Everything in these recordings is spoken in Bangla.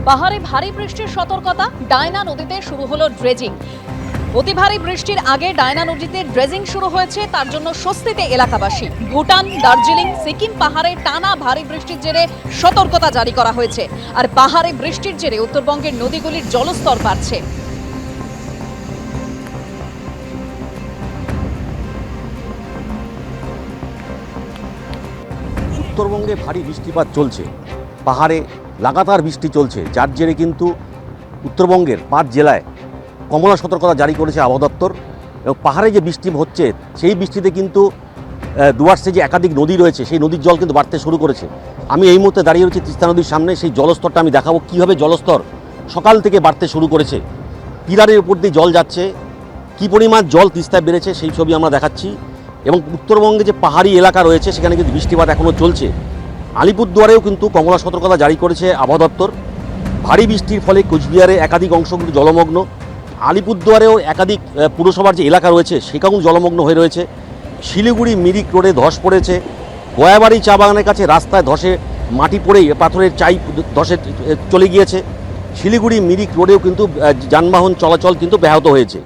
পাহাড়ে ভারী বৃষ্টির সতর্কতা, ডায়না নদীতে শুরু হলো ড্রেজিং। অতি ভারী বৃষ্টির আগে ডায়না নদীতে ড্রেজিং শুরু হয়েছে, তার জন্য স্বস্তিতে এলাকাবাসী। ভুটান, দার্জিলিং, সিকিম পাহাড়ে টানা ভারী বৃষ্টির জেরে সতর্কতা জারি করা হয়েছে। আর পাহাড়ে বৃষ্টির জেরে উত্তরবঙ্গের নদীগুলির জলস্তর বাড়ছে। উত্তরবঙ্গে ভারী বৃষ্টিপাত চলছে, পাহাড়ে লাগাতার বৃষ্টি চলছে, যার জেরে কিন্তু উত্তরবঙ্গের 5 জেলায় কমলা সতর্কতা জারি করেছে আবহাওয়া দপ্তর। এবং পাহাড়ে যে বৃষ্টি হচ্ছে সেই বৃষ্টিতে কিন্তু ডুয়ার্সে যে একাধিক নদী রয়েছে সেই নদীর জল কিন্তু বাড়তে শুরু করেছে। আমি এই মুহূর্তে দাঁড়িয়ে রয়েছি তিস্তা নদীর সামনে। সেই জলস্তরটা আমি দেখাবো কীভাবে জলস্তর সকাল থেকে বাড়তে শুরু করেছে। পিলারের উপর দিয়ে জল যাচ্ছে, কী পরিমাণ জল তিস্তায় বেড়েছে সেই ছবি আমরা দেখাচ্ছি। এবং উত্তরবঙ্গে যে পাহাড়ি এলাকা রয়েছে সেখানে কিন্তু বৃষ্টিপাত এখনও চলছে। আলিপুরদুয়ারেও কিন্তু কমলা সতর্কতা জারি করেছে আবহাওয়া দপ্তর। ভারী বৃষ্টির ফলে কোচবিহারে একাধিক অংশ কিন্তু জলমগ্ন। আলিপুরদুয়ারেও একাধিক পুরসভার যে এলাকা রয়েছে সেখানেও জলমগ্ন হয়ে রয়েছে। শিলিগুড়ি মিরিক রোডে ধস পড়েছে। গয়াবাড়ি চা বাগানের কাছে রাস্তায় ধসে মাটি পড়েই পাথরের চাই ধসে চলে গিয়েছে। শিলিগুড়ি মিরিক রোডেও কিন্তু যানবাহন চলাচল কিন্তু ব্যাহত হয়েছে।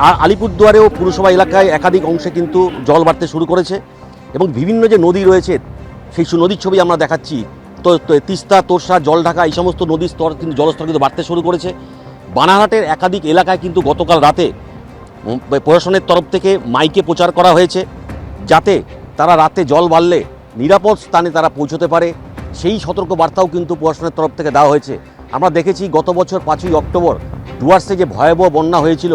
আর আলিপুরদুয়ারেও পুরসভা এলাকায় একাধিক অংশে কিন্তু জল বাড়তে শুরু করেছে। এবং বিভিন্ন যে নদী রয়েছে সেই নদীর ছবি আমরা দেখাচ্ছি। তো তিস্তা, তোরসা, জলঢাকা এই সমস্ত নদীর স্তর কিন্তু জলস্তর কিন্তু বাড়তে শুরু করেছে। বানারহাটের একাধিক এলাকায় কিন্তু গতকাল রাতে প্রশাসনের তরফ থেকে মাইকে প্রচার করা হয়েছে, যাতে তারা রাতে জল বাড়লে নিরাপদ স্থানে তারা পৌঁছতে পারে। সেই সতর্ক বার্তাও কিন্তু প্রশাসনের তরফ থেকে দেওয়া হয়েছে। আমরা দেখেছি গত বছর 5ই অক্টোবর ডুয়ার্সে যে ভয়াবহ বন্যা হয়েছিল,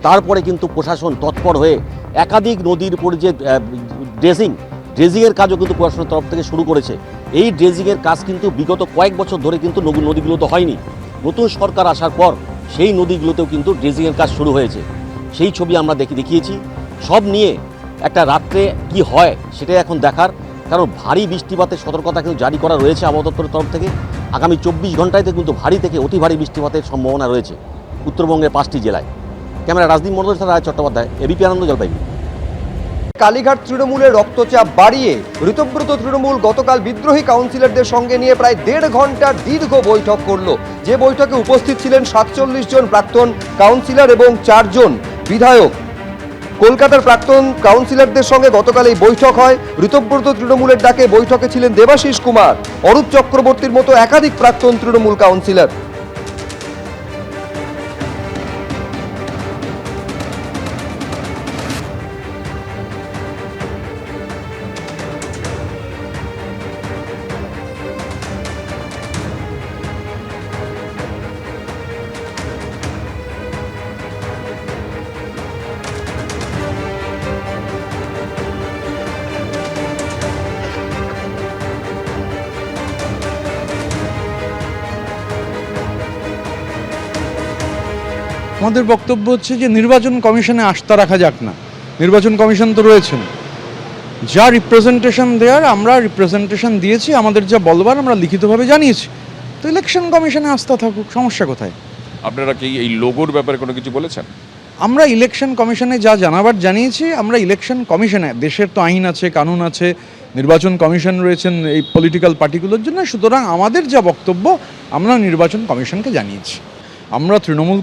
তারপরে কিন্তু প্রশাসন তৎপর হয়ে একাধিক নদীর উপর যে ড্রেজিংয়ের কাজও কিন্তু প্রশাসনের তরফ থেকে শুরু করেছে। এই ড্রেজিংয়ের কাজ কিন্তু বিগত কয়েক বছর ধরে কিন্তু নদীগুলোতে হয়নি। নতুন সরকার আসার পর সেই নদীগুলোতেও কিন্তু ড্রেজিংয়ের কাজ শুরু হয়েছে। সেই ছবি আমরা দেখিয়েছি। সব নিয়ে একটা রাত্রে কি হয় সেটাই এখন দেখার, কারণ ভারী বৃষ্টিপাতের সতর্কতা কিন্তু জারি করা রয়েছে আবহাওয়া দপ্তরের তরফ থেকে। আগামী 24 ঘন্টায় কিন্তু ভারী থেকে অতি ভারী বৃষ্টিপাতের সম্ভাবনা রয়েছে উত্তরবঙ্গের 5টি জেলায়। ক্যামেরা রাজদীপ মন্ডল, রায় চট্টোপাধ্যায়, এবিপি আনন্দ, জলপাইগুড়ি। কালীঘাট তৃণমূলের রক্তচাপ বাড়িয়ে ঋতব্রত তৃণমূল গতকাল বিদ্রোহী কাউন্সিলরদের সঙ্গে নিয়ে প্রায় 1.5 ঘন্টার দীর্ঘ বৈঠক করল। যে বৈঠকে উপস্থিত ছিলেন 47 জন প্রাক্তন কাউন্সিলর এবং 4 জন বিধায়ক। কলকাতার প্রাক্তন কাউন্সিলরদের সঙ্গে গতকাল এই বৈঠক হয়। ঋতব্রত তৃণমূলের ডাকে বৈঠকে ছিলেন দেবাশিস কুমার, অরূপ চক্রবর্তীর মতো একাধিক প্রাক্তন তৃণমূল কাউন্সিলর। আমাদের বক্তব্য হচ্ছে যে নির্বাচন কমিশনে আস্থা রাখা যাক না। নির্বাচন কমিশন তো রয়েছেন, যা রিপ্রেজেন্টেশন দেওয়ার আমরা রিপ্রেজেন্টেশন দিয়েছি, আমাদের যা বলবার আমরা লিখিতভাবে জানিয়েছি। তো ইলেকশন কমিশনে আস্থা থাকুক, সমস্যা কোথায়? আপনারা কি এই লোগোর ব্যাপারে কোনো কিছু বলেছেন? আমরা ইলেকশন কমিশনে যা জানাবার জানিয়েছি। আমরা ইলেকশন কমিশনে, দেশের তো আইন আছে, কানুন আছে, নির্বাচন কমিশন রয়েছেন এই পলিটিক্যাল পার্টিগুলোর জন্য। সুতরাং আমাদের যা বক্তব্য আমরা নির্বাচন কমিশনকে জানিয়েছি। আমরা তৃণমূল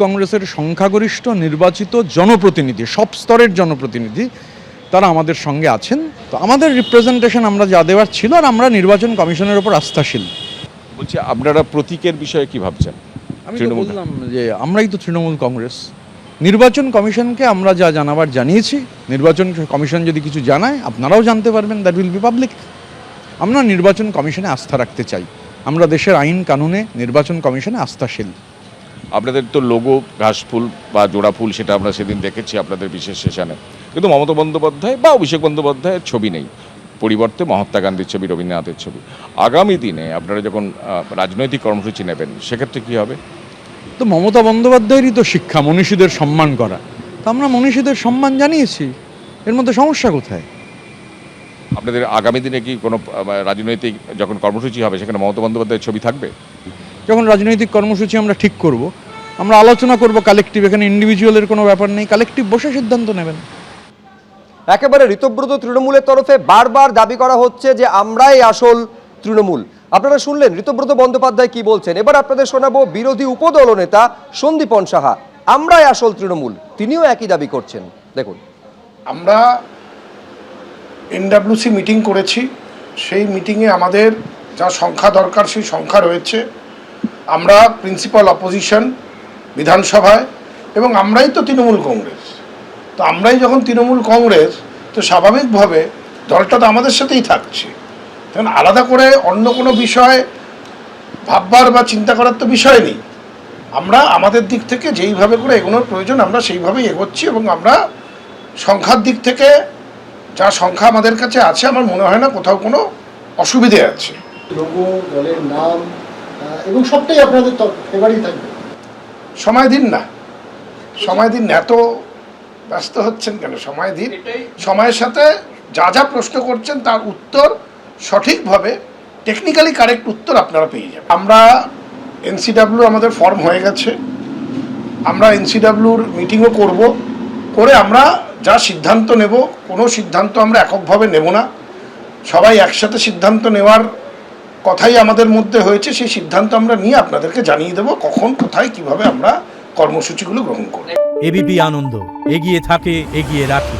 কংগ্রেসের সংখ্যাগরিষ্ঠ নির্বাচিত জনপ্রতিনিধি, সব স্তরের জনপ্রতিনিধি, তারা আমাদের সঙ্গে আছেন। তো আমাদের রিপ্রেজেন্টেশন আমরা যা দেওয়ার ছিল, আর আমরা নির্বাচন কমিশনের ওপর আস্থাশীল। বলছি, আপনারা প্রতীকের বিষয়ে কি ভাবছেন? আমি তো বললাম যে আমরাই তো তৃণমূল কংগ্রেস। নির্বাচন কমিশনকে আমরা যা জানাবার জানিয়েছি। নির্বাচন কমিশন যদি কিছু জানায় আপনারাও জানতে পারবেন, দ্যাট উইল বি পাবলিক। আমরা নির্বাচন কমিশনে আস্থা রাখতে চাই। আমরা দেশের আইন কানুনে নির্বাচন কমিশনে আস্থাশীল। আপনাদের তো লোগো ঘাসফুল বা জোড়া ফুল, সেটা আমরা সেদিন দেখেছি আপনাদের বিশেষ সেশনে, কিন্তু মমতা বন্দ্যোপাধ্যায় বা অভিষেক বন্দ্যোপাধ্যায়ের ছবি নেই, পরিবর্তে মহাত্মা গান্ধীর ছবি, রবীন্দ্রনাথের ছবি। আগামী দিনে আপনারা যখন রাজনৈতিক কর্মসূচি নেবেন সেক্ষেত্রে কী হবে? তো মমতা বন্দ্যোপাধ্যায়েরই তো শিক্ষা মনীষীদের সম্মান করা। তো আমরা মনীষীদের সম্মান জানিয়েছি, এর মধ্যে সমস্যা কোথায়? আপনাদের আগামী দিনে কি কোনো রাজনৈতিক যখন কর্মসূচি হবে সেখানে মমতা বন্দ্যোপাধ্যায়ের ছবি থাকবে? যখন রাজনৈতিক কর্মসূচি আমরা ঠিক করব, আমরা আলোচনা করব কালেকটিভ। এখানে ইন্ডিভিজুয়ালের কোনো ব্যাপার নেই, কালেকটিভ বসে সিদ্ধান্ত নেবেন। একেবারে ঋতব্রত তৃণমূলের তরফে বারবার দাবি করা হচ্ছে যে আমরাই আসল তৃণমূল। আপনারা শুনলেন ঋতব্রত বন্দ্যোপাধ্যায় কি বলছেন। এবার আপনাদের শোনাবো বিরোধী উপদল নেতা সন্দীপন সাহা। আমরাই আসল তৃণমূল, তিনিও একই দাবি করছেন। দেখুন, আমরা এনডব্লিউসি মিটিং করেছি, সেই মিটিংয়ে আমাদের যা সংখ্যা দরকার সেই সংখ্যা রয়েছে। আমরা প্রিন্সিপাল অপোজিশন বিধানসভায়, এবং আমরাই তো তৃণমূল কংগ্রেস। তো আমরাই যখন তৃণমূল কংগ্রেস, তো স্বাভাবিকভাবে দলটা তো আমাদের সাথেই থাকছে। তখন আলাদা করে অন্য কোনো বিষয় ভাববার বা চিন্তা করার তো বিষয় নেই। আমরা আমাদের দিক থেকে যেইভাবে করে এগোনোর প্রয়োজন আমরা সেইভাবেই এগোচ্ছি, এবং আমরা সংখ্যার দিক থেকে যা সংখ্যা আমাদের কাছে আছে আমার মনে হয় না কোথাও কোনো অসুবিধে আছে। লোগো, দলের নাম এবং সবটাই আপনাদের এবারই থাকবে। সময় দিন না, সময় দিন না, এত ব্যস্ত হচ্ছেন কেন? সময় দিন, সময়ের সাথে যা যা প্রশ্ন করছেন তার উত্তর সঠিকভাবে টেকনিক্যালি কারেক্ট উত্তর আপনারা পেয়ে যাবেন। আমরা এনসিডাব্লিউ আমাদের ফর্ম হয়ে গেছে, আমরা এনসিডাব্লিউর মিটিংও করে আমরা যা সিদ্ধান্ত নেব, কোনো সিদ্ধান্ত আমরা এককভাবে নেব না, সবাই একসাথে সিদ্ধান্ত নেওয়ার কথাই আমাদের মধ্যে হয়েছে। সেই সিদ্ধান্ত আমরা নিয়ে আপনাদেরকে জানিয়ে দেব কখন, কোথায়, কিভাবে আমরা কর্মসূচিগুলো গ্রহণ করব। এবিপি আনন্দ, এগিয়ে থাকে, এগিয়ে রাখে।